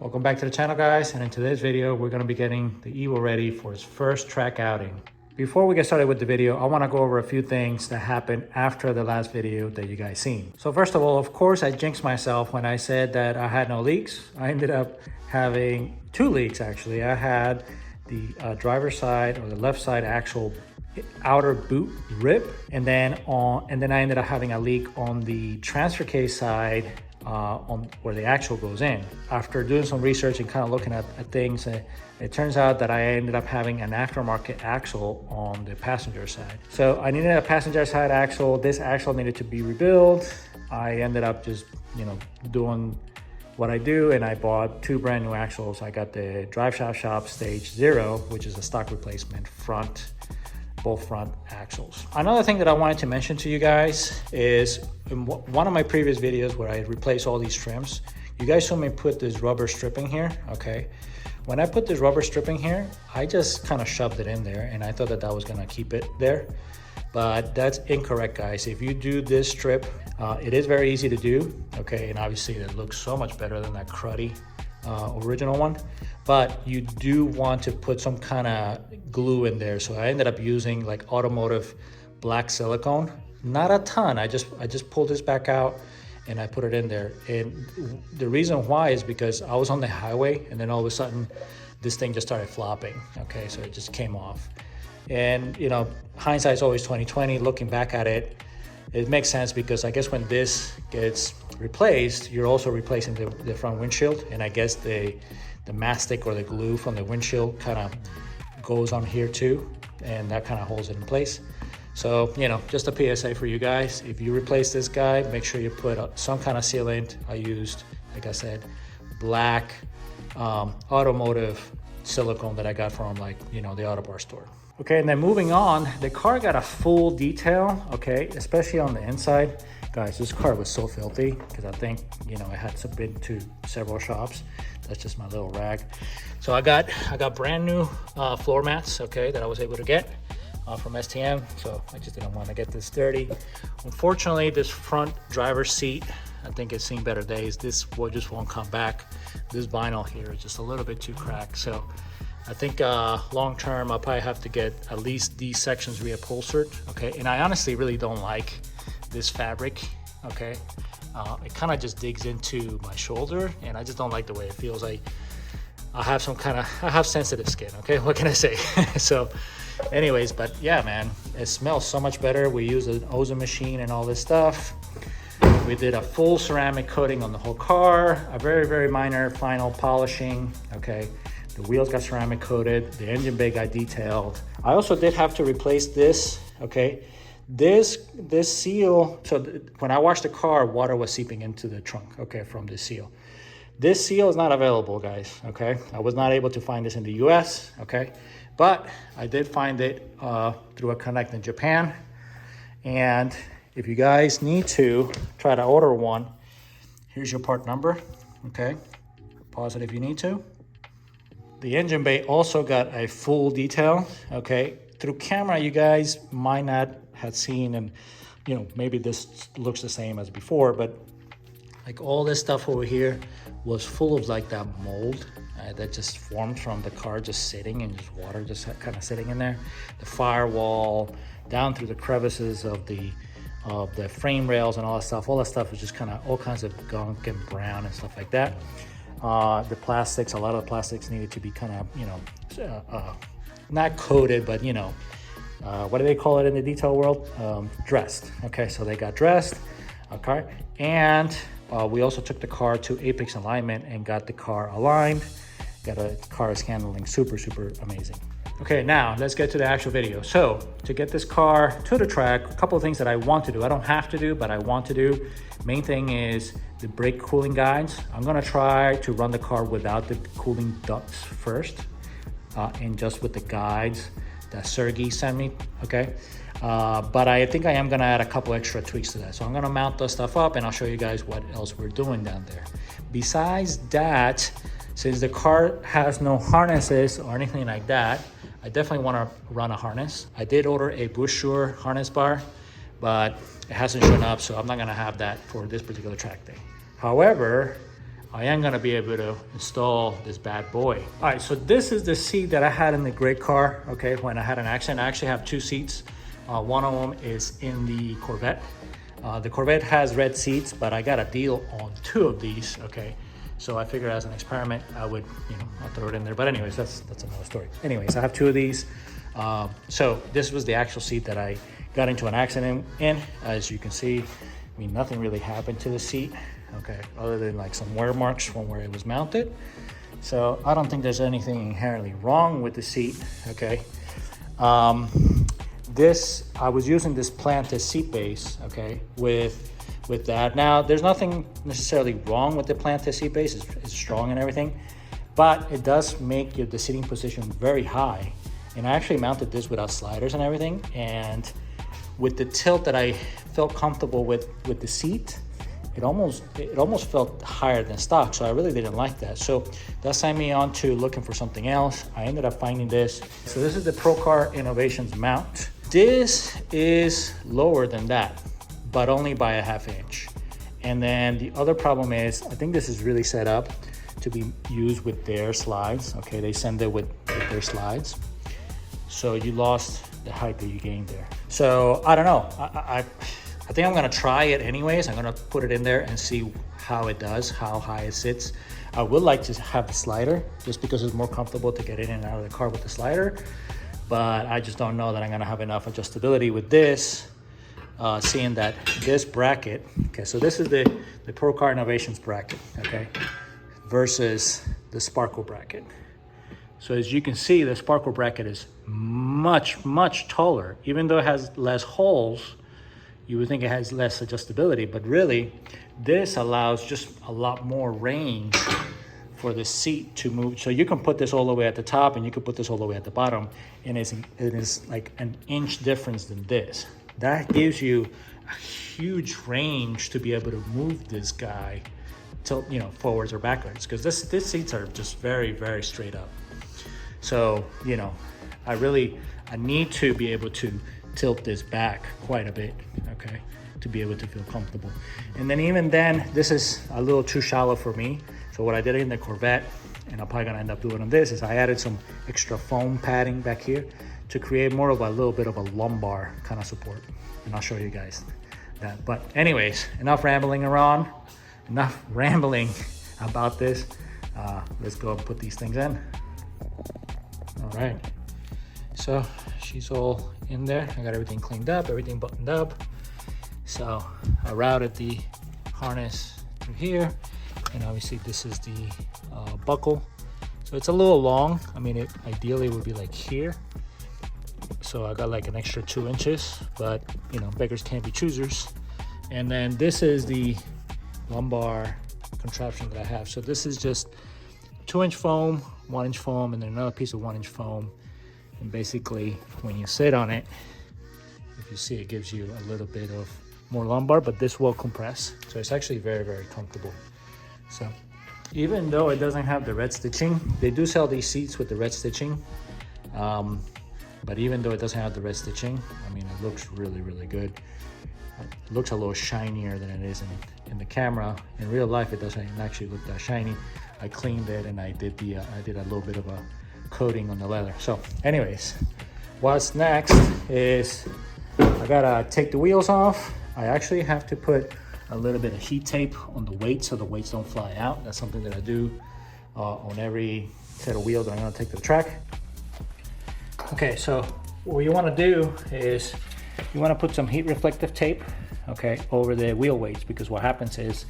Welcome back to the channel, guys, and in today's video we're going to be getting the Evo ready for its first track outing. Before we get started with the video, I want to go over a few things that happened after the last video that you guys seen. So first of all, of course, I jinxed myself when I said that I had no leaks. I ended up having two leaks actually. I had the driver's side or the left side axle outer boot rip, and then I ended up having a leak on the transfer case side on where the axle goes in. After doing some research and kind of looking at things, it turns out that I ended up having an aftermarket axle on the passenger side. So I needed a passenger side axle. This axle needed to be rebuilt. I ended up just, doing what I do, and I bought two brand new axles. I got the Drive Shaft Shop Stage 0, which is a stock replacement both front axles. Another thing that I wanted to mention to you guys is in one of my previous videos where I replaced all these trims, you guys saw me put this rubber stripping here, okay? When I put this rubber stripping here, I just kind of shoved it in there and I thought that that was gonna keep it there. But that's incorrect, guys. If you do this strip, it is very easy to do, okay? And obviously it looks so much better than that cruddy original one, but you do want to put some kind of glue in there. So I ended up using like automotive black silicone, not a ton. I just pulled this back out and I put it in there. And the reason why is because I was on the highway and then all of a sudden this thing just started flopping. Okay, so it just came off. And hindsight's always 2020. Looking back at it, it makes sense because I guess when this gets replaced, you're also replacing the front windshield, and I guess the mastic or the glue from the windshield kind of goes on here too, and that kind of holds it in place. So just a PSA for you guys: if you replace this guy, make sure you put some kind of sealant. I used, like I said, black automotive silicone that I got from the Autobar store. Okay, and then moving on, the car got a full detail, okay, especially on the inside. Guys, this car was so filthy because I think, it had been to several shops. That's just my little rag. So I got brand new floor mats, okay, that I was able to get from STM. So I just didn't want to get this dirty. Unfortunately, this front driver's seat, I think it's seen better days. This just won't come back. This vinyl here is just a little bit too cracked. So I think long term, I'll probably have to get at least these sections reupholstered, okay? And I honestly really don't like this fabric, okay? It kind of just digs into my shoulder, and I just don't like the way it feels. I have sensitive skin, okay? What can I say? So anyways, but yeah, man, it smells so much better. We use an ozone machine and all this stuff. We did a full ceramic coating on the whole car, a very, very minor final polishing, okay? The wheels got ceramic coated, the engine bay got detailed. I also did have to replace this, okay? This seal, so when I washed the car, water was seeping into the trunk, okay, from this seal. This seal is not available, guys, okay? I was not able to find this in the US, okay? But I did find it through a connect in Japan. And if you guys need to try to order one, here's your part number, okay? Pause it if you need to. The engine bay also got a full detail, okay? Through camera, you guys might not have seen, and maybe this looks the same as before, but like all this stuff over here was full of like that mold that just formed from the car just sitting, and just water just kind of sitting in there. The firewall, down through the crevices of the frame rails and all that stuff was just kind of all kinds of gunk and brown and stuff like that. The plastics, a lot of the plastics needed to be kind of, not coated, but what do they call it in the detail world? Dressed. Okay, so they got dressed, okay. And we also took the car to Apex Alignment and got the car aligned. Car is handling super, super amazing. Okay, now let's get to the actual video. So to get this car to the track, a couple of things that I want to do. I don't have to do, but I want to do. Main thing is the brake cooling guides. I'm gonna try to run the car without the cooling ducts first, and just with the guides that Sergey sent me, okay? But I think I am gonna add a couple extra tweaks to that. So I'm gonna mount the stuff up and I'll show you guys what else we're doing down there. Besides that, since the car has no harnesses or anything like that, I definitely want to run a harness. I did order a Bushur harness bar, but it hasn't shown up, so I'm not gonna have that for this particular track day. However, I am gonna be able to install this bad boy. All right, so this is the seat that I had in the gray car, okay, when I had an accident. I actually have two seats. One of them is in the Corvette. The Corvette has red seats, but I got a deal on two of these, okay? So I figured as an experiment, I would, I'll throw it in there. But anyways, that's another story. Anyways, I have two of these. So this was the actual seat that I got into an accident in. As you can see, I mean, nothing really happened to the seat, okay, other than like some wear marks from where it was mounted. So I don't think there's anything inherently wrong with the seat, okay? I was using this planted seat base, okay, with that. Now, there's nothing necessarily wrong with the planted seat base. It's strong and everything, but it does make the sitting position very high. And I actually mounted this without sliders and everything. And with the tilt that I felt comfortable with the seat, it almost felt higher than stock. So I really didn't like that. So that sent me on to looking for something else. I ended up finding this. So this is the Procar Innovations mount. This is lower than that, but only by a ½ inch. And then the other problem is, I think this is really set up to be used with their slides. Okay, they send it with their slides. So you lost the height that you gained there. So I don't know, I think I'm gonna try it anyways. I'm gonna put it in there and see how it does, how high it sits. I would like to have the slider just because it's more comfortable to get in and out of the car with the slider. But I just don't know that I'm gonna have enough adjustability with this, seeing that this bracket, okay, so this is the Procar Innovations bracket, okay, versus the Sparkle bracket. So as you can see, the Sparkle bracket is much taller. Even though it has less holes, you would think it has less adjustability, but really this allows just a lot more range for the seat to move. So you can put this all the way at the top and you can put this all the way at the bottom, and it is like an inch difference than this. That gives you a huge range to be able to move this guy tilt, forwards or backwards, because this seats are just very straight up. So, I need to be able to tilt this back quite a bit, okay, to be able to feel comfortable. And then even then, this is a little too shallow for me. So what I did in the Corvette, and I'm probably gonna end up doing on this, is I added some extra foam padding back here to create more of a little bit of a lumbar kind of support. And I'll show you guys that. But anyways, enough rambling about this. Let's go and put these things in. All right, so she's all in there. I got everything cleaned up, everything buttoned up. So I routed the harness through here, and obviously this is the buckle. So it's a little long. I mean, it ideally would be like here. So I got like an extra 2 inches, but beggars can't be choosers. And then this is the lumbar contraption that I have. So this is just 2-inch foam, 1-inch foam, and then another piece of 1-inch foam. And basically, when you sit on it, if you see, it gives you a little bit of more lumbar, but this will compress. So it's actually very comfortable. So even though it doesn't have the red stitching, they do sell these seats with the red stitching. But even though it doesn't have the red stitching, I mean, it looks really good. It looks a little shinier than it is in the camera. In real life, it doesn't actually look that shiny. I cleaned it and I did a little bit of a coating on the leather. So anyways, what's next is I gotta take the wheels off. I actually have to put a little bit of heat tape on the weights so the weights don't fly out. That's something that I do on every set of wheels that I'm gonna take to the track. Okay, so what you wanna do is you wanna put some heat reflective tape, okay, over the wheel weights, because what happens is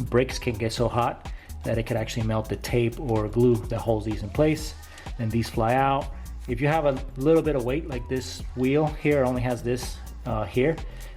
brakes can get so hot that it could actually melt the tape or glue that holds these in place, and these fly out. If you have a little bit of weight, like this wheel here only has this here,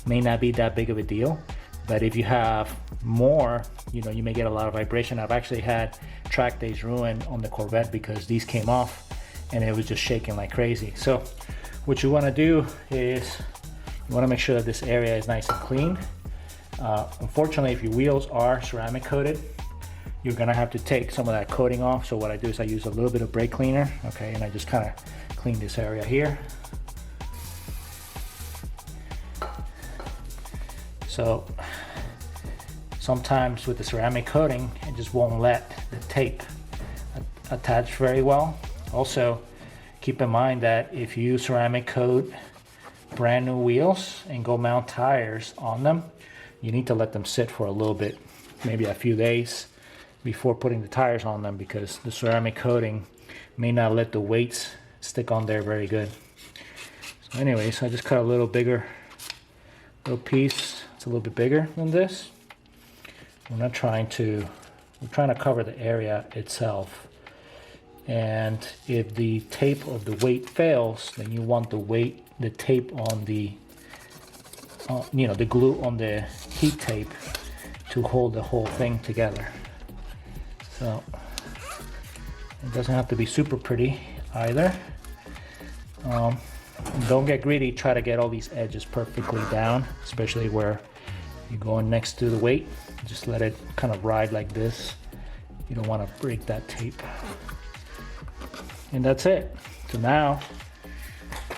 may not be that big of a deal. But if you have more, you may get a lot of vibration. I've actually had track days ruined on the Corvette because these came off and it was just shaking like crazy. So what you wanna do is you wanna make sure that this area is nice and clean. Unfortunately, if your wheels are ceramic coated, you're gonna have to take some of that coating off. So what I do is I use a little bit of brake cleaner, okay, and I just kind of clean this area here. So sometimes with the ceramic coating, it just won't let the tape attach very well. Also, keep in mind that if you ceramic coat brand new wheels and go mount tires on them, you need to let them sit for a little bit, maybe a few days before putting the tires on them, because the ceramic coating may not let the weights stick on there very good. So anyways, I just cut a little bigger, little piece. It's a little bit bigger than this. We're trying to cover the area itself. And if the tape of the weight fails, then you want the tape on the, the glue on the heat tape to hold the whole thing together. So it doesn't have to be super pretty either. Don't get greedy, try to get all these edges perfectly down, especially where you're going next to the weight. Just let it kind of ride like this. You don't want to break that tape. And that's it. So now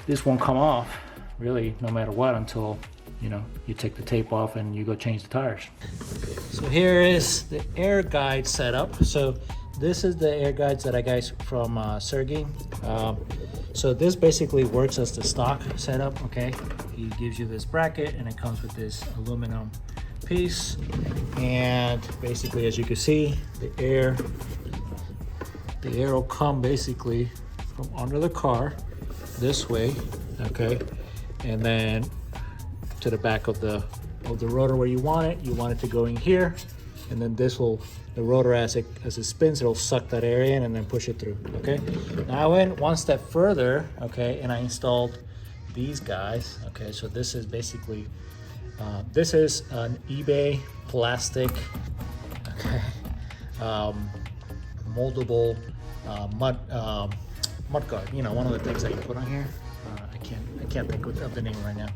this won't come off really no matter what until you take the tape off and you go change the tires. So here is the air guide setup. So this is the air guides that I got from Sergey. So this basically works as the stock setup, okay? He gives you this bracket and it comes with this aluminum piece. And basically, as you can see, the air will come basically from under the car this way, okay? And then to the back of the rotor where you want it. You want it to go in here, and then this will, the rotor as it spins, it'll suck that air in and then push it through, okay? Now I went one step further, okay, and I installed these guys, okay? So this is basically, this is an eBay plastic, okay, moldable mud guard, one of the things that you put on here. I can't think of the name right now.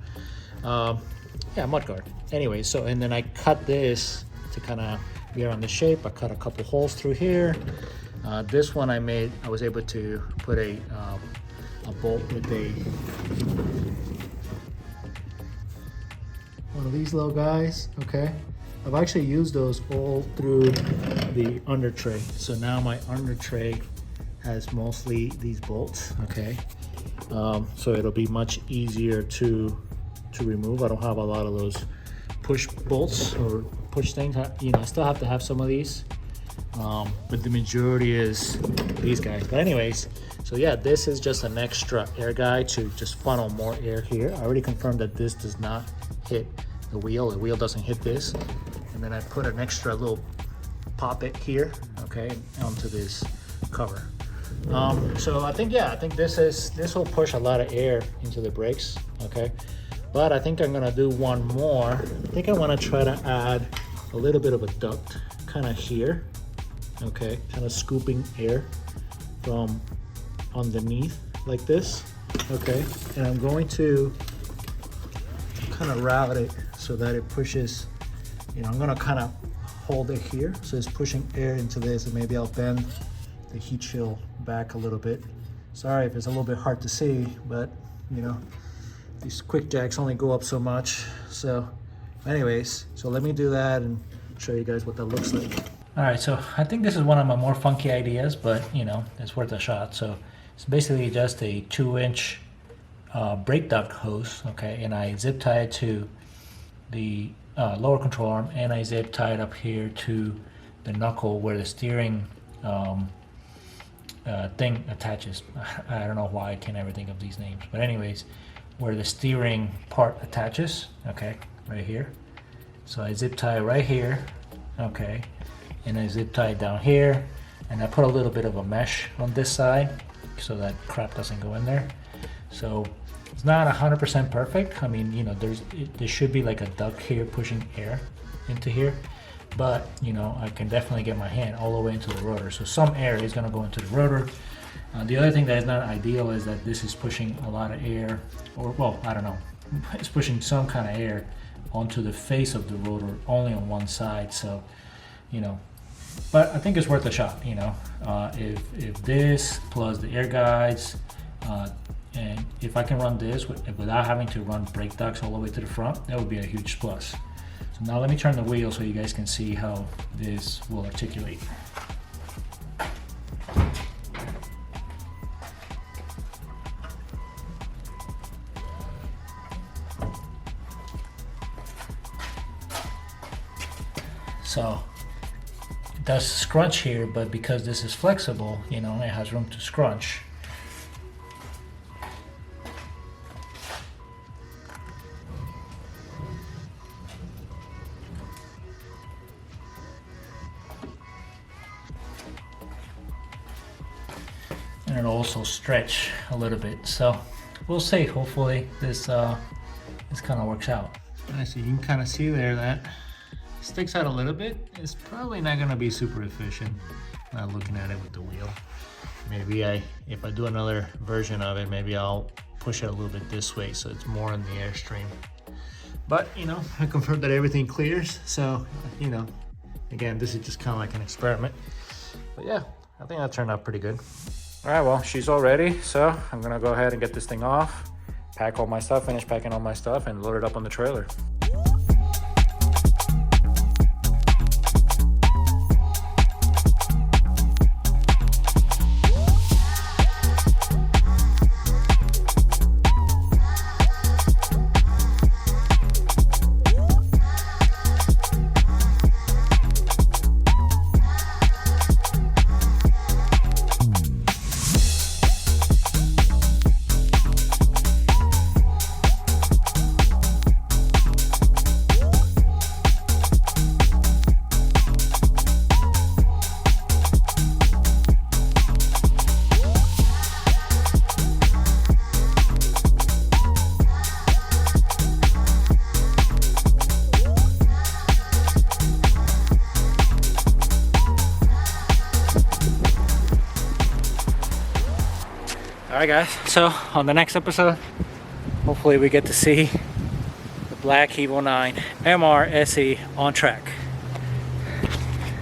Yeah, mud guard. Anyway, so, and then I cut this to kind of be around the shape. I cut a couple holes through here. This one I was able to put a bolt with one of these little guys, okay? I've actually used those all through the under tray. So now my under tray has mostly these bolts, okay? So it'll be much easier to remove. I don't have a lot of those push bolts or push things. I still have to have some of these, but the majority is these guys. But anyways, so yeah, this is just an extra air guide to just funnel more air here. I already confirmed that this does not hit the wheel. The wheel doesn't hit this. And then I put an extra little poppet here, okay, onto this cover. So I think this will push a lot of air into the brakes, okay? But I think I'm gonna do one more. I think I wanna try to add a little bit of a duct kind of here, okay? Kind of scooping air from underneath like this, okay? And I'm going to kind of route it so that it pushes, I'm gonna kind of hold it here so it's pushing air into this, and maybe I'll bend the heat shield back a little bit. Sorry if it's a little bit hard to see, but these quick jacks only go up so much. So anyways, so let me do that and show you guys what that looks like. All right, so I think this is one of my more funky ideas, but it's worth a shot. So it's basically just a 2-inch brake duct hose, okay? And I zip tie it to the lower control arm, and I zip tie it up here to the knuckle where the steering thing attaches. I don't know why I can't ever think of these names, but anyways, where the steering part attaches, okay, right here. So I zip tie right here, okay, and I zip tie down here, and I put a little bit of a mesh on this side so that crap doesn't go in there. So it's not 100% perfect. I mean, there should be like a duct here pushing air into here, but I can definitely get my hand all the way into the rotor. So some air is gonna go into the rotor. The other thing that is not ideal is that this is pushing a lot of air, or well, I don't know, it's pushing some kind of air onto the face of the rotor only on one side. So, but I think it's worth a shot. If this plus the air guides, and if I can run this without having to run brake ducts all the way to the front, that would be a huge plus. So now let me turn the wheel so you guys can see how this will articulate. So it does scrunch here, but because this is flexible, you know, it has room to scrunch. And it'll also stretch a little bit. So we'll see. Hopefully this kind of works out. So you can kind of see there that sticks out a little bit. It's probably not gonna be super efficient. Not looking at it with the wheel. Maybe if I do another version of it, maybe I'll push it a little bit this way so it's more in the airstream. But you know, I confirmed that everything clears. So you know, again, this is just kind of like an experiment. But yeah, I think that turned out pretty good. All right, well, she's all ready. So I'm gonna go ahead and get this thing off, pack all my stuff, finish packing all my stuff, and load it up on the trailer. Alright guys, so on the next episode, hopefully we get to see the black Evo 9 MR SE on track.